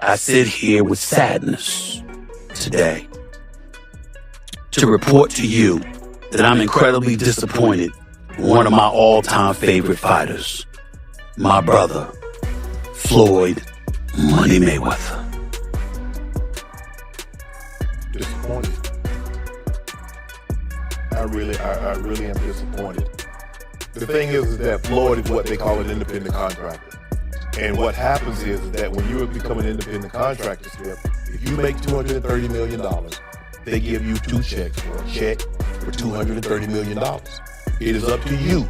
I sit here with sadness today to report to you that I'm incredibly disappointed in one of my all-time favorite fighters, my brother, Floyd Money Mayweather. Disappointed. I really am disappointed. The thing is that Floyd is what they call an independent contractor. And what happens is that when you become an independent contractor, Skip, if you make $230 million, they give you two checks, or a check for $230 million. It is up to you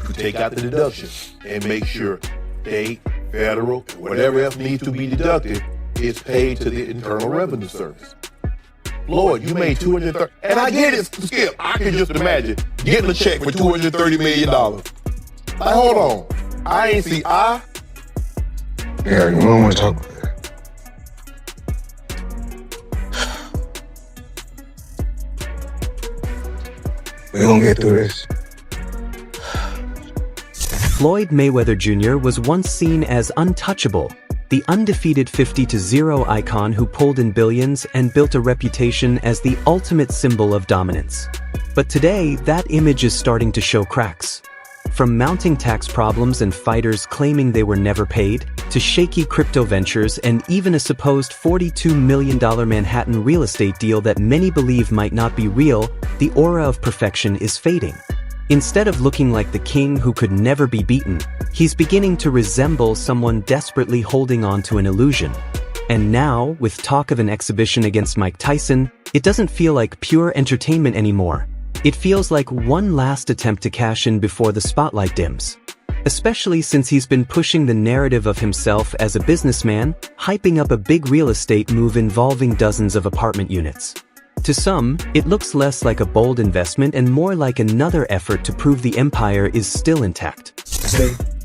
to take out the deductions and make sure state, federal, whatever else needs to be deducted is paid to the Internal Revenue Service. Floyd, you made $230, and I get it, Skip. I can just imagine getting a check for $230 million. Like, hold on, I ain't see I. Yeah, you don't want to talk about that. We're gonna get through this. Floyd Mayweather Jr. was once seen as untouchable, the undefeated 50-0 icon who pulled in billions and built a reputation as the ultimate symbol of dominance. But today, that image is starting to show cracks. From mounting tax problems and fighters claiming they were never paid, to shaky crypto ventures and even a supposed $42 million Manhattan real estate deal that many believe might not be real, the aura of perfection is fading. Instead of looking like the king who could never be beaten, he's beginning to resemble someone desperately holding on to an illusion. And now, with talk of an exhibition against Mike Tyson, it doesn't feel like pure entertainment anymore. It feels like one last attempt to cash in before the spotlight dims. Especially since he's been pushing the narrative of himself as a businessman, hyping up a big real estate move involving dozens of apartment units. To some, it looks less like a bold investment and more like another effort to prove the empire is still intact.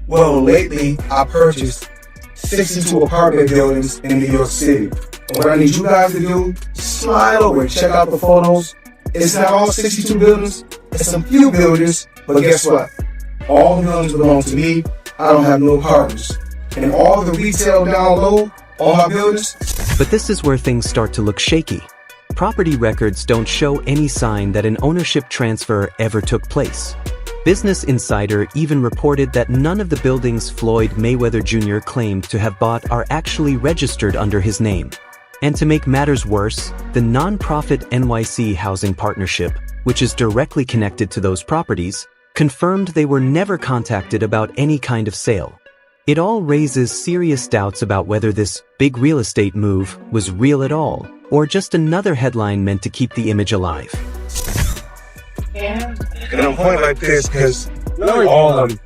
Well, lately I purchased 62 apartment buildings in New York City. And what I need you guys to do, slide over and check out the photos. It's not all 62 buildings, it's some few buildings, but guess what? All the buildings belong to me. I don't have no partners. And all the retail down low, all my buildings. But this is where things start to look shaky. Property records don't show any sign that an ownership transfer ever took place. Business Insider even reported that none of the buildings Floyd Mayweather Jr. claimed to have bought are actually registered under his name. And to make matters worse, the non-profit NYC Housing Partnership, which is directly connected to those properties, confirmed they were never contacted about any kind of sale. It all raises serious doubts about whether this big real estate move was real at all, or just another headline meant to keep the image alive. And I'm pointing like this because all of them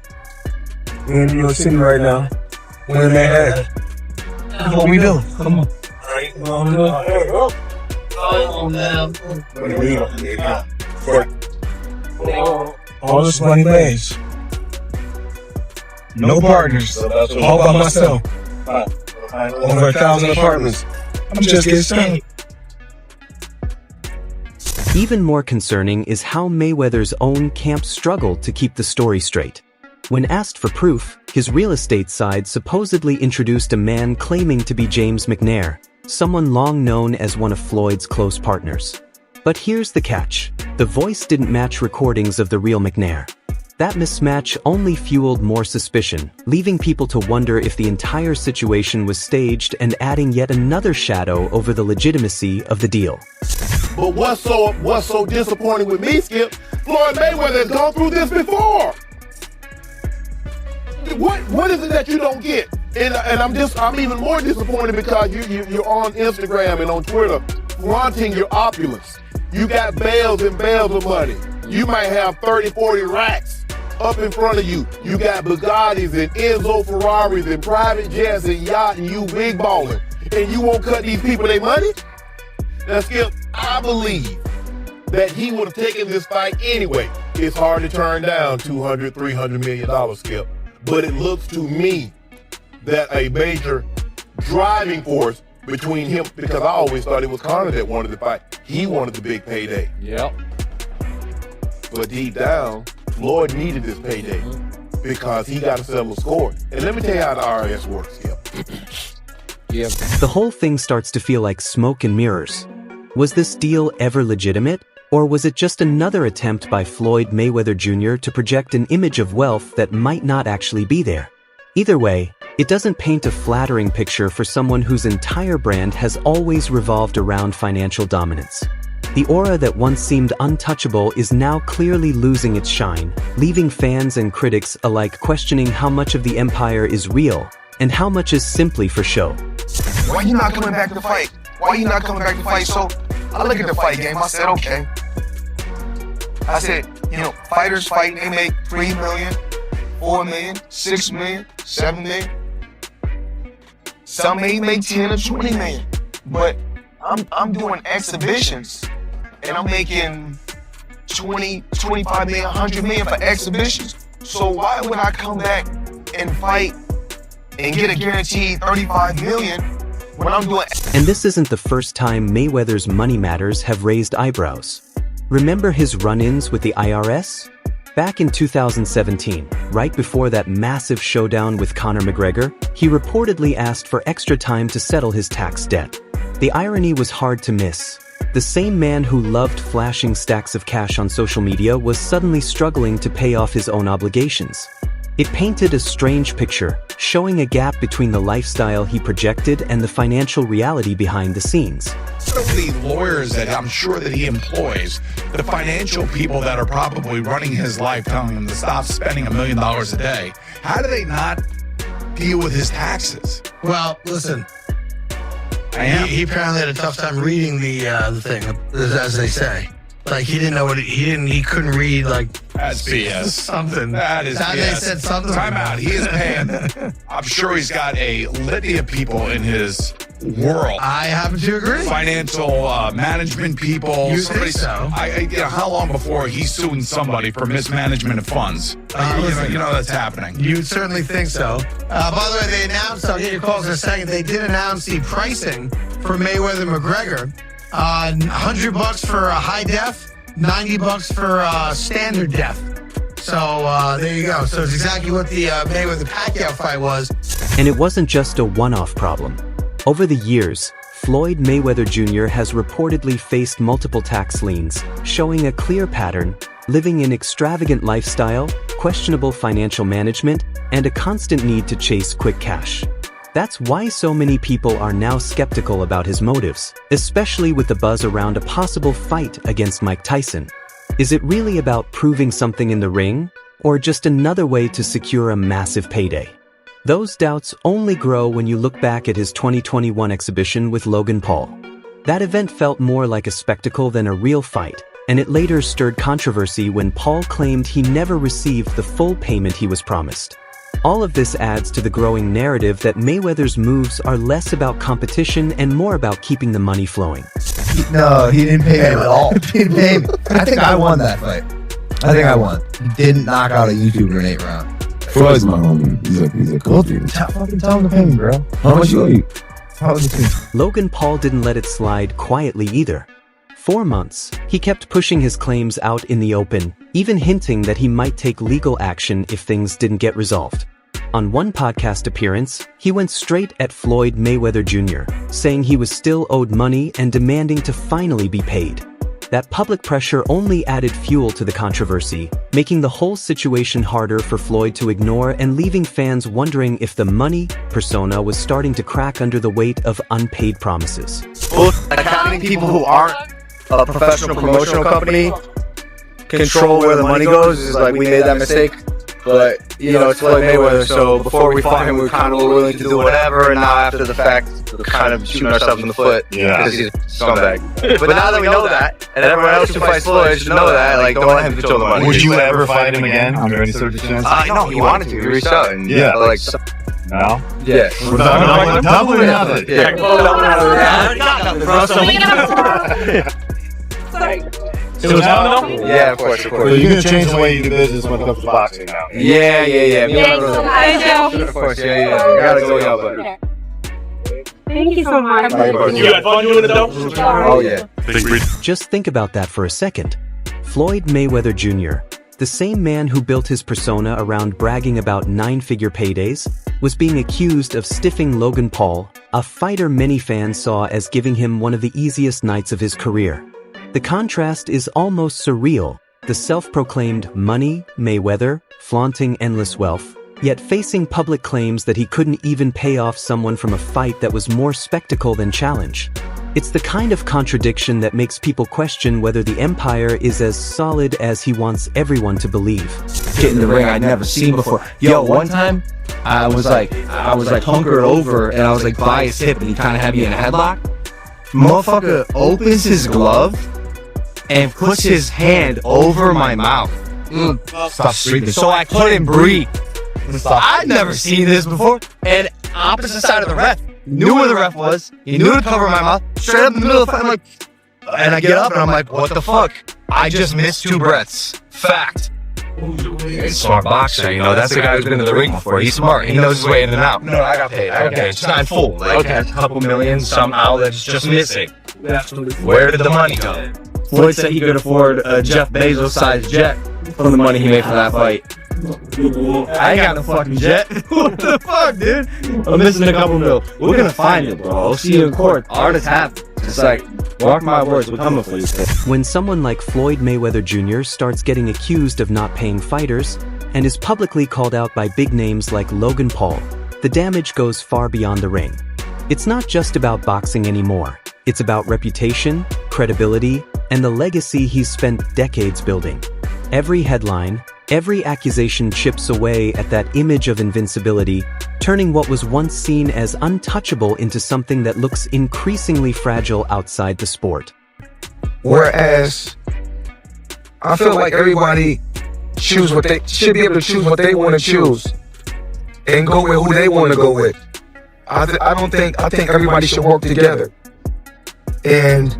in New York City right now, we're in Manhattan. That's what we do. Come on. All this money lays. No partners. All by myself. Over 1,000 apartments. I'm just getting started. Even more concerning is how Mayweather's own camp struggled to keep the story straight. When asked for proof, his real estate side supposedly introduced a man claiming to be James McNair, someone long known as one of Floyd's close partners. But here's the catch. The voice didn't match recordings of the real McNair. That mismatch only fueled more suspicion, leaving people to wonder if the entire situation was staged and adding yet another shadow over the legitimacy of the deal. But what's so disappointing with me, Skip? Floyd Mayweather has gone through this before. What is it that you don't get? And I'm even more disappointed because you're on Instagram and on Twitter flaunting your opulence. You got bales and bales of money. You might have 30, 40 racks up in front of you. You got Bugattis and Enzo Ferraris and private jets and yacht and you big balling. And you won't cut these people their money? Now, Skip, I believe that he would have taken this fight anyway. It's hard to turn down $200, $300 million, Skip. But it looks to me that a major driving force between him, because I always thought it was Conor that wanted the fight. He wanted the big payday. Yep. But deep down, Floyd needed this payday because he got to settle a score. And let me tell you how the IRS works, Skip. Yep. The whole thing starts to feel like smoke and mirrors. Was this deal ever legitimate? Or was it just another attempt by Floyd Mayweather Jr. to project an image of wealth that might not actually be there? Either way, it doesn't paint a flattering picture for someone whose entire brand has always revolved around financial dominance. The aura that once seemed untouchable is now clearly losing its shine, leaving fans and critics alike questioning how much of the empire is real and how much is simply for show. Why you not coming back to fight? Why you not coming back to fight? So I look at the fight game, I said, okay. I said, fighters fight, they make $3 million, $4 million, $6 million, $7 million. Some may make 10 or 20 million. But I'm doing exhibitions and I'm making 20, 25 million, 100 million for exhibitions. So why would I come back and fight and get a guaranteed 35 million when I'm doing... And this isn't the first time Mayweather's money matters have raised eyebrows. Remember his run-ins with the IRS? Back in 2017, right before that massive showdown with Conor McGregor, he reportedly asked for extra time to settle his tax debt. The irony was hard to miss. The same man who loved flashing stacks of cash on social media was suddenly struggling to pay off his own obligations. It painted a strange picture, showing a gap between the lifestyle he projected and the financial reality behind the scenes. The lawyers that I'm sure that he employs, the financial people that are probably running his life, telling him to stop spending $1 million a day, how do they not deal with his taxes? Well, listen. He apparently had a tough time reading the thing, as they say. Like he didn't know what he couldn't read that's BS. Something. That is BS. They said something. Time out. He is paying. I'm sure he's got a litany of people in his world. I happen to agree. Financial management people. You think so? How long before he's suing somebody for mismanagement of funds? That's happening. You'd certainly think so. By the way, they announced, I'll get your calls in a second, they did announce the pricing for Mayweather-McGregor. $100 for a high def, $90 for standard def. So there you go. So it's exactly what the Mayweather-Pacquiao fight was. And it wasn't just a one-off problem. Over the years, Floyd Mayweather Jr. has reportedly faced multiple tax liens, showing a clear pattern: living an extravagant lifestyle, questionable financial management, and a constant need to chase quick cash. That's why so many people are now skeptical about his motives, especially with the buzz around a possible fight against Mike Tyson. Is it really about proving something in the ring, or just another way to secure a massive payday? Those doubts only grow when you look back at his 2021 exhibition with Logan Paul. That event felt more like a spectacle than a real fight, and it later stirred controversy when Paul claimed he never received the full payment he was promised. All of this adds to the growing narrative that Mayweather's moves are less about competition and more about keeping the money flowing. No, he didn't pay me at all. He didn't pay me. I think I won that fight. I think I won. He didn't knock out a YouTuber in 8 rounds. Floyd's my homie. He's a cool dude. Fucking tell him to pay me, bro. How much you owe you? Logan Paul didn't let it slide quietly either. 4 months, he kept pushing his claims out in the open, even hinting that he might take legal action if things didn't get resolved. On one podcast appearance, he went straight at Floyd Mayweather Jr., saying he was still owed money and demanding to finally be paid. That public pressure only added fuel to the controversy, making the whole situation harder for Floyd to ignore and leaving fans wondering if the money persona was starting to crack under the weight of unpaid promises. Accounting people who aren't a professional promotional company control where the money goes is like, we made that mistake, but it's Floyd Mayweather, so before we fought him we kind of were willing to do whatever, and now after the fact we're kind of shooting ourselves in the foot because he's a scumbag. But now that we know that, and everyone else who fights Floyd should know that, don't let him control the money. Would you ever fight him again under any circumstance? No, he wanted to. He reached out and no? Yeah. We're talking about double or nothing. Yeah. Sorry. It was nothing? Yeah, of course. So you're going to change the way you do business when it comes to boxing now? Yeah. Of course, yeah. You gotta go, y'all, buddy. Thank you so much. You had fun doing it though? Oh, yeah. Just think about that for a second. Floyd Mayweather Jr., The same man who built his persona around bragging about 9-figure paydays was being accused of stiffing Logan Paul, a fighter many fans saw as giving him one of the easiest nights of his career. The contrast is almost surreal, the self-proclaimed money Mayweather, flaunting endless wealth, yet facing public claims that he couldn't even pay off someone from a fight that was more spectacle than challenge. It's the kind of contradiction that makes people question whether the empire is as solid as he wants everyone to believe. Get in the ring I'd never seen before. Yo, one time I was like hunkered over and I was like by his hip and he kind of had me in a headlock. Motherfucker opens his glove and puts his hand over my mouth. Stop breathing. So I couldn't breathe. I'd never seen this before. And opposite side of the ref knew where the ref was. He knew to cover my mouth. Straight up in the middle of the fight, I'm like, and I get up and I'm like, what the fuck? I just missed 2 breaths. Fact. He's a smart boxer, you know. That's the guy who's been in the ring before. He's smart. He knows his way in and out. No, I got paid. Okay, it's not full. Like, a couple million somehow that's just missing. Where did the money go? Floyd said he could afford a Jeff Bezos-sized jet from the money he made from that fight. I ain't got no fucking jet. What the fuck, dude? I'm missing a couple mil. We're gonna find it, bro. I'll see you in court. Artists have it. It's like, mark my words, we're coming for you. When someone like Floyd Mayweather Jr. starts getting accused of not paying fighters and is publicly called out by big names like Logan Paul, the damage goes far beyond the ring. It's not just about boxing anymore. It's about reputation, credibility, and the legacy he's spent decades building. Every headline, every accusation chips away at that image of invincibility, turning what was once seen as untouchable into something that looks increasingly fragile outside the sport. Whereas, I feel like everybody choose what they should be able to choose what they want to choose and go with who they want to go with. I think everybody should work together. And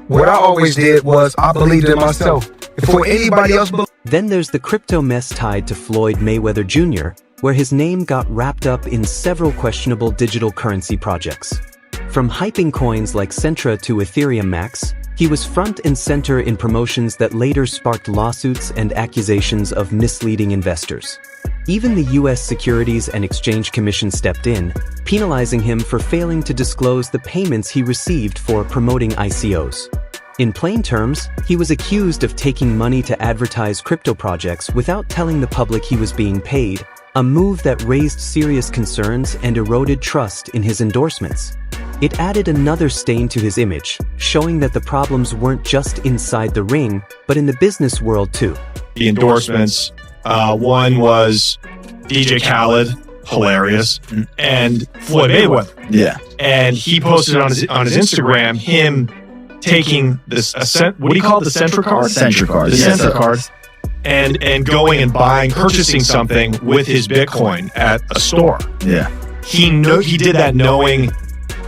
what I always did was I believed in myself. Before anybody else believed. Then there's the crypto mess tied to Floyd Mayweather Jr., where his name got wrapped up in several questionable digital currency projects. From hyping coins like Centra to Ethereum Max, he was front and center in promotions that later sparked lawsuits and accusations of misleading investors. Even the US Securities and Exchange Commission stepped in, penalizing him for failing to disclose the payments he received for promoting ICOs. In plain terms, he was accused of taking money to advertise crypto projects without telling the public he was being paid, a move that raised serious concerns and eroded trust in his endorsements. It added another stain to his image, showing that the problems weren't just inside the ring, but in the business world too. The endorsements, one was DJ Khaled, hilarious, and Floyd Mayweather. Yeah. And he posted on his Instagram him taking this what do you call it? The Centra card? Centra card. The Yeah, Centra card. And going and purchasing something with his Bitcoin at a store. Yeah. He did that knowing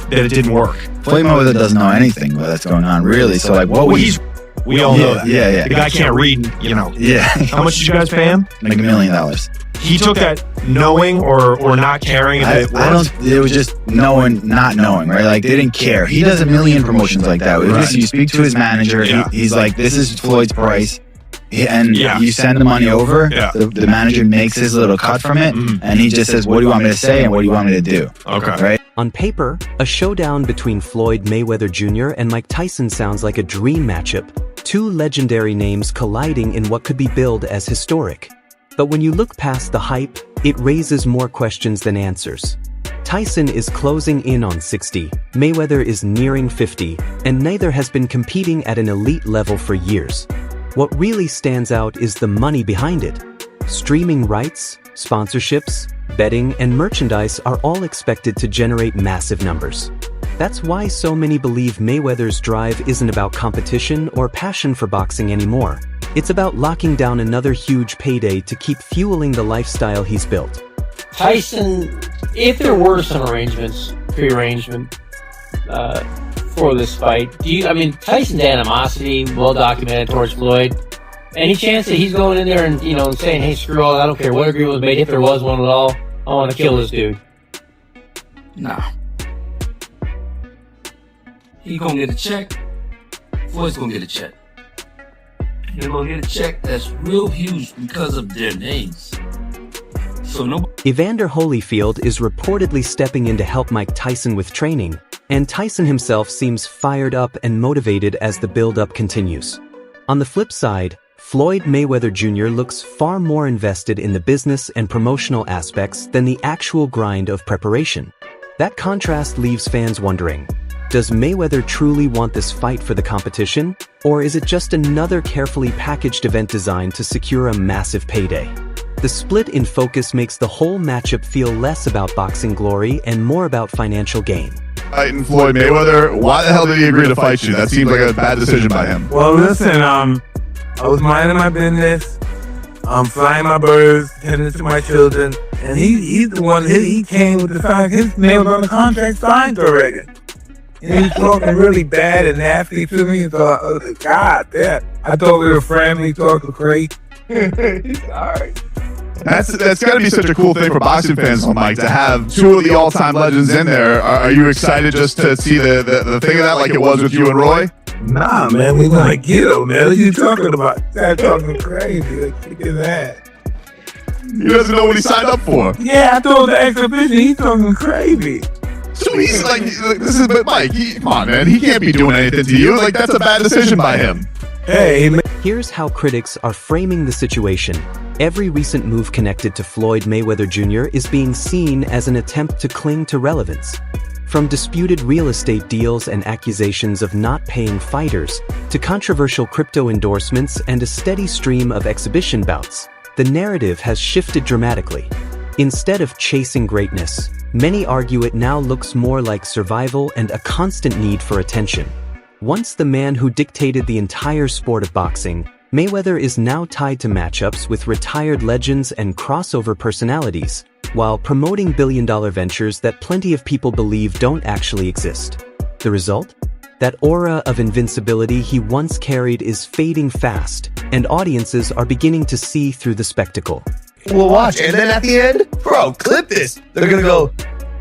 that it didn't work. Floyd Mayweather doesn't know anything that's going on, really. So, like, what we all know that. Yeah. The guy can't read, you know. Yeah. How much did you guys pay him? Like $1 million. He took that knowing or not caring. It was just knowing, not knowing, right? Like, they didn't care. He does a million promotions like that. Right. You speak to his manager. Yeah. He's like, this is Floyd's price. And you send the money over. Yeah. The manager makes his little cut from it. And he just says, what do you want me to say and what do you want me to do? Okay. Right? On paper, a showdown between Floyd Mayweather Jr. and Mike Tyson sounds like a dream matchup. Two legendary names colliding in what could be billed as historic. But when you look past the hype, it raises more questions than answers. Tyson is closing in on 60, Mayweather is nearing 50, and neither has been competing at an elite level for years. What really stands out is the money behind it. Streaming rights, sponsorships, betting, and merchandise are all expected to generate massive numbers. That's why so many believe Mayweather's drive isn't about competition or passion for boxing anymore. It's about locking down another huge payday to keep fueling the lifestyle he's built. Tyson, if there were some prearrangement for this fight, Tyson's animosity, well documented towards Floyd. Any chance that he's going in there and, saying, hey, screw all, I don't care what agreement was made, if there was one at all, I want to kill this dude? Nah. He gonna get a check. Floyd's gonna get a check. They're gonna get a check that's real huge because of their names. So Evander Holyfield is reportedly stepping in to help Mike Tyson with training, and Tyson himself seems fired up and motivated as the build-up continues. On the flip side, Floyd Mayweather Jr. looks far more invested in the business and promotional aspects than the actual grind of preparation. That contrast leaves fans wondering, does Mayweather truly want this fight for the competition, or is it just another carefully packaged event designed to secure a massive payday? The split in focus makes the whole matchup feel less about boxing glory and more about financial gain. Fighting Floyd Mayweather, why the hell did he agree to fight you? That seems like a bad decision by him. Well, listen, I was minding my business, flying my birds, tending to my children, and he's the one, he came with the fact his name was on the contract signed already. And he was talking really bad and nasty to me, so I was like, God damn. I told her a friend, he talked great. He's alright. That's got to be such a cool thing for boxing fans, Mike, to have two of the all-time legends in there. Are you excited just to see the thing of that like it was with you and Roy? Nah, man, we gonna get him, man. What are you talking about? That talking crazy. Like, look at that. He doesn't know what he signed up for. Yeah, I told the exhibition, he's talking crazy. So he's like, this is, but Mike, come on, man. He can't be doing anything to you. Like, that's a bad decision by him. Hey, man. Here's how critics are framing the situation. Every recent move connected to Floyd Mayweather Jr. is being seen as an attempt to cling to relevance. From disputed real estate deals and accusations of not paying fighters, to controversial crypto endorsements and a steady stream of exhibition bouts, the narrative has shifted dramatically. Instead of chasing greatness, many argue it now looks more like survival and a constant need for attention. Once the man who dictated the entire sport of boxing, Mayweather is now tied to matchups with retired legends and crossover personalities, while promoting billion-dollar ventures that plenty of people believe don't actually exist. The result? That aura of invincibility he once carried is fading fast, and audiences are beginning to see through the spectacle. We'll watch, and then at the end, bro, clip this. They're gonna go,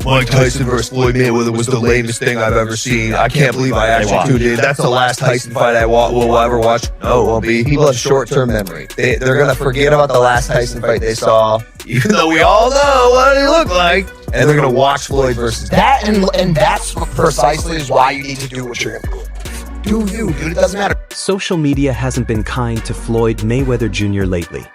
Mike Tyson versus Floyd Mayweather was the lamest thing I've ever seen. I can't believe I actually tuned in. That's the last Tyson fight I will ever watch. No, it won't be. People have short-term memory. They're going to forget about the last Tyson fight they saw, even though we all know what he looked like. And they're going to watch Floyd versus That, and that's precisely is why you need to do what you're going to do. Do you, dude. It doesn't matter. Social media hasn't been kind to Floyd Mayweather Jr. lately.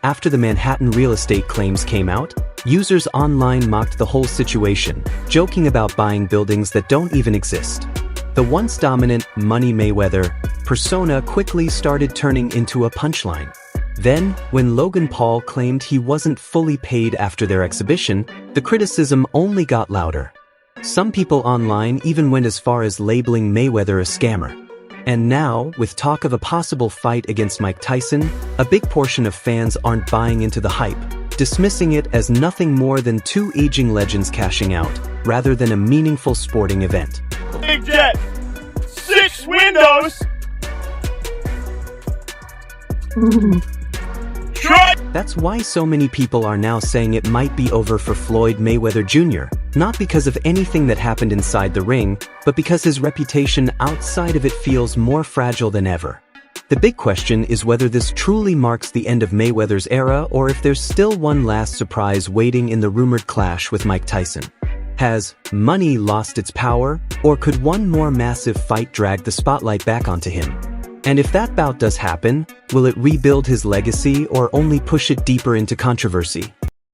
After the Manhattan real estate claims came out, users online mocked the whole situation, joking about buying buildings that don't even exist. The once dominant Money Mayweather persona quickly started turning into a punchline. Then, when Logan Paul claimed he wasn't fully paid after their exhibition, the criticism only got louder. Some people online even went as far as labeling Mayweather a scammer. And now, with talk of a possible fight against Mike Tyson, a big portion of fans aren't buying into the hype, dismissing it as nothing more than two aging legends cashing out, rather than a meaningful sporting event. Big Jet, 6 windows. That's why so many people are now saying it might be over for Floyd Mayweather Jr., not because of anything that happened inside the ring, but because his reputation outside of it feels more fragile than ever. The big question is whether this truly marks the end of Mayweather's era or if there's still one last surprise waiting in the rumored clash with Mike Tyson. Has money lost its power, or could one more massive fight drag the spotlight back onto him? And if that bout does happen, will it rebuild his legacy or only push it deeper into controversy?